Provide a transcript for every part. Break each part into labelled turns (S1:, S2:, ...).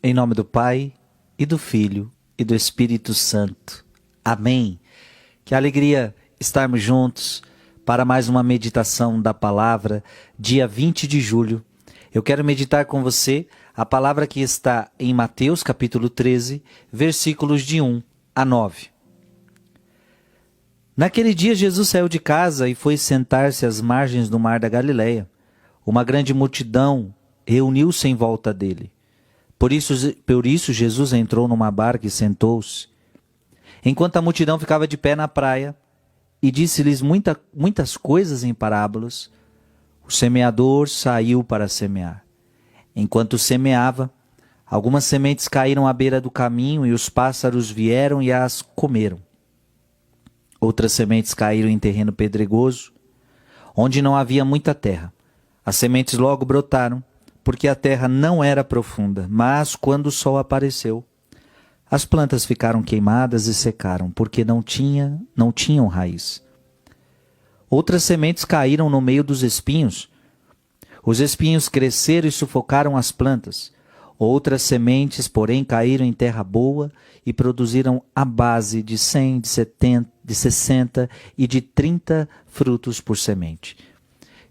S1: Em nome do Pai, e do Filho, e do Espírito Santo. Amém. Que alegria estarmos juntos para mais uma meditação da palavra, dia 20 de julho. Eu quero meditar com você a palavra que está em Mateus capítulo 13, versículos de 1 a 9. Naquele dia Jesus saiu de casa e foi sentar-se às margens do mar da Galileia. Uma grande multidão reuniu-se em volta dele. Por isso Jesus entrou numa barca e sentou-se, enquanto a multidão ficava de pé na praia, e disse-lhes muitas coisas em parábolas. O semeador saiu para semear. Enquanto semeava, algumas sementes caíram à beira do caminho e os pássaros vieram e as comeram. Outras sementes caíram em terreno pedregoso, onde não havia muita terra. As sementes logo brotaram, porque a terra não era profunda, mas quando o sol apareceu, as plantas ficaram queimadas e secaram, porque não tinham raiz. Outras sementes caíram no meio dos espinhos. Os espinhos cresceram e sufocaram as plantas. Outras sementes, porém, caíram em terra boa e produziram a base de 100, de 70, de 60 e de 30 frutos por semente.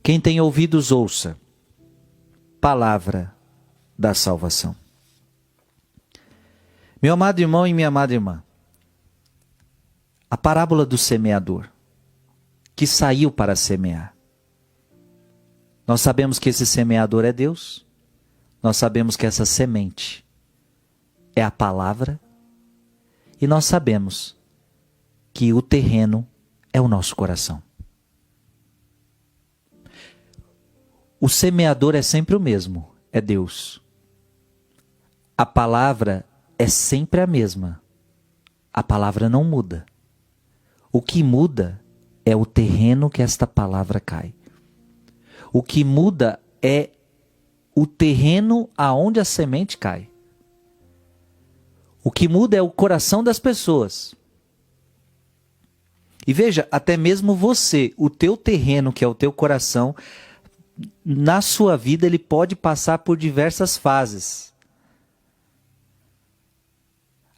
S1: Quem tem ouvidos, ouça. Palavra da salvação. Meu amado irmão e minha amada irmã, a parábola do semeador, que saiu para semear. Nós sabemos que esse semeador é Deus, nós sabemos que essa semente é a palavra, e nós sabemos que o terreno é o nosso coração. O semeador é sempre o mesmo, é Deus. A palavra é sempre a mesma. A palavra não muda. O que muda é o terreno que esta palavra cai. O que muda é o terreno aonde a semente cai. O que muda é o coração das pessoas. E veja, até mesmo você, o teu terreno, que é o teu coração, na sua vida ele pode passar por diversas fases.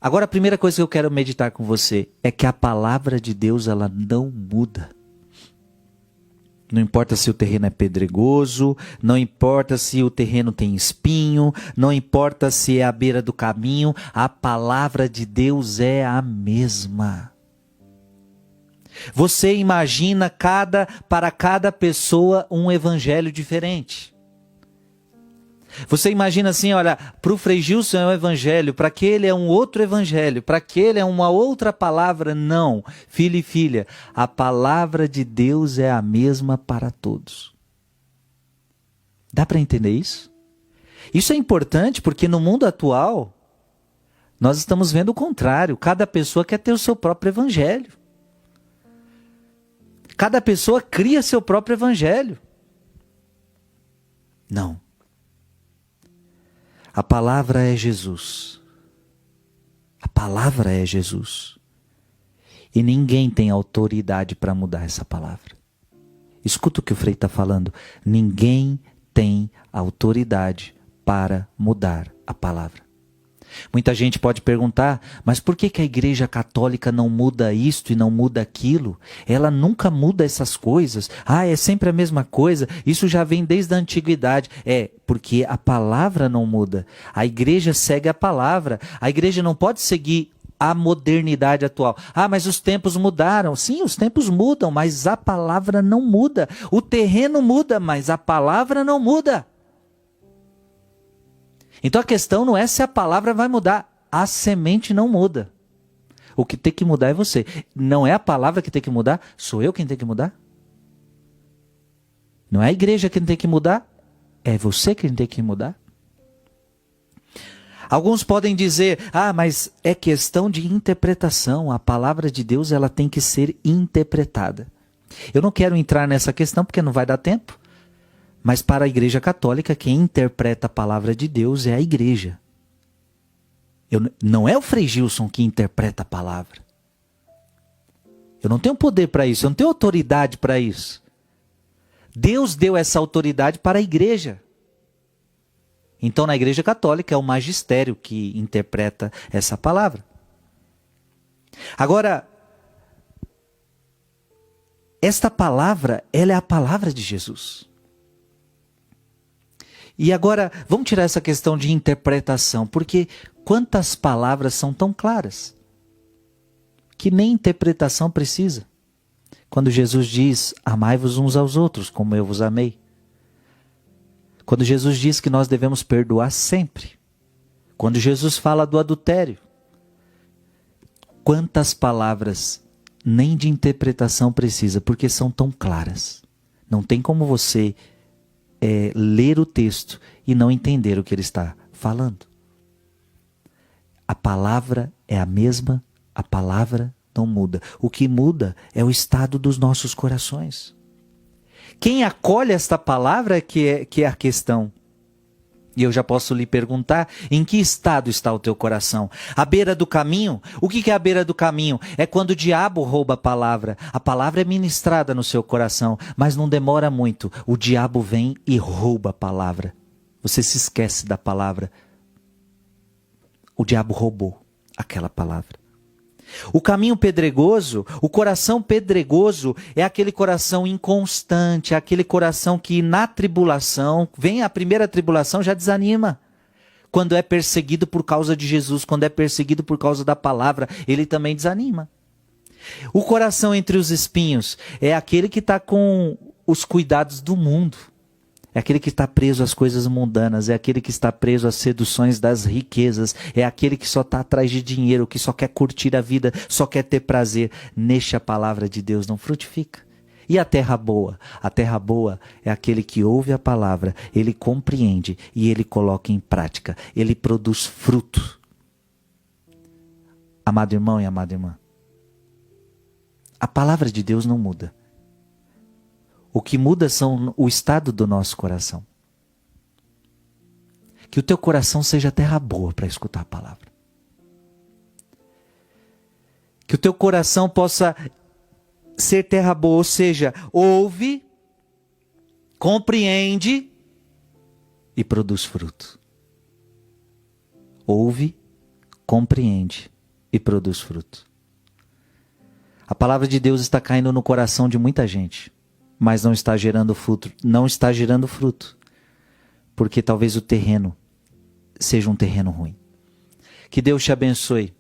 S1: Agora a primeira coisa que eu quero meditar com você é que a palavra de Deus ela não muda. Não importa se o terreno é pedregoso, não importa se o terreno tem espinho, não importa se é à beira do caminho, a palavra de Deus é a mesma. Você imagina para cada pessoa um evangelho diferente. Você imagina assim, olha, para o Frei Gilson é um evangelho, para aquele é um outro evangelho, para aquele é uma outra palavra. Não, filho e filha, a palavra de Deus é a mesma para todos. Dá para entender isso? Isso é importante porque no mundo atual, nós estamos vendo o contrário. Cada pessoa quer ter o seu próprio evangelho. Cada pessoa cria seu próprio evangelho. Não. A palavra é Jesus. A palavra é Jesus. E ninguém tem autoridade para mudar essa palavra. Escuta o que o Frei está falando. Ninguém tem autoridade para mudar a palavra. Muita gente pode perguntar, mas por que a Igreja Católica não muda isto e não muda aquilo? Ela nunca muda essas coisas. É sempre a mesma coisa. Isso já vem desde a antiguidade. É, porque a palavra não muda. A Igreja segue a palavra. A Igreja não pode seguir a modernidade atual. Mas os tempos mudaram. Sim, os tempos mudam, mas a palavra não muda. O terreno muda, mas a palavra não muda. Então a questão não é se a palavra vai mudar. A semente não muda. O que tem que mudar é você. Não é a palavra que tem que mudar, sou eu quem tem que mudar. Não é a igreja quem tem que mudar, é você quem tem que mudar. Alguns podem dizer, mas é questão de interpretação. A palavra de Deus ela tem que ser interpretada. Eu não quero entrar nessa questão porque não vai dar tempo. Mas para a Igreja Católica, quem interpreta a palavra de Deus é a igreja. Não é o Frei Gilson que interpreta a palavra. Eu não tenho poder para isso, eu não tenho autoridade para isso. Deus deu essa autoridade para a igreja. Então, na Igreja Católica, é o magistério que interpreta essa palavra. Agora, esta palavra, ela é a palavra de Jesus. E agora, vamos tirar essa questão de interpretação, porque quantas palavras são tão claras que nem interpretação precisa. Quando Jesus diz, amai-vos uns aos outros, como eu vos amei. Quando Jesus diz que nós devemos perdoar sempre. Quando Jesus fala do adultério. Quantas palavras nem de interpretação precisa, porque são tão claras. Não tem como você ler o texto e não entender o que ele está falando. A palavra é a mesma, a palavra não muda. O que muda é o estado dos nossos corações. Quem acolhe esta palavra que é a questão. E eu já posso lhe perguntar, em que estado está o teu coração? À beira do caminho? O que é à beira do caminho? É quando o diabo rouba a palavra. A palavra é ministrada no seu coração, mas não demora muito. O diabo vem e rouba a palavra. Você se esquece da palavra. O diabo roubou aquela palavra. O caminho pedregoso, o coração pedregoso é aquele coração inconstante, é aquele coração que na tribulação, vem a primeira tribulação, já desanima. Quando é perseguido por causa de Jesus, quando é perseguido por causa da palavra, ele também desanima. O coração entre os espinhos é aquele que está com os cuidados do mundo. É aquele que está preso às coisas mundanas, é aquele que está preso às seduções das riquezas, é aquele que só está atrás de dinheiro, que só quer curtir a vida, só quer ter prazer. Neste a palavra de Deus não frutifica. E a terra boa? A terra boa é aquele que ouve a palavra, ele compreende e ele coloca em prática, ele produz fruto. Amado irmão e amada irmã, a palavra de Deus não muda. O que muda são o estado do nosso coração. Que o teu coração seja terra boa para escutar a palavra. Que o teu coração possa ser terra boa, ou seja, ouve, compreende e produz fruto. Ouve, compreende e produz fruto. A palavra de Deus está caindo no coração de muita gente. Mas não está gerando fruto, porque talvez o terreno seja um terreno ruim. Que Deus te abençoe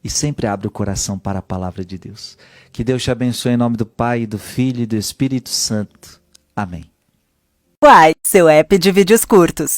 S1: e sempre abra o coração para a palavra de Deus. Que Deus te abençoe em nome do Pai, do Filho e do Espírito Santo. Amém.
S2: Uai, seu app de vídeos curtos.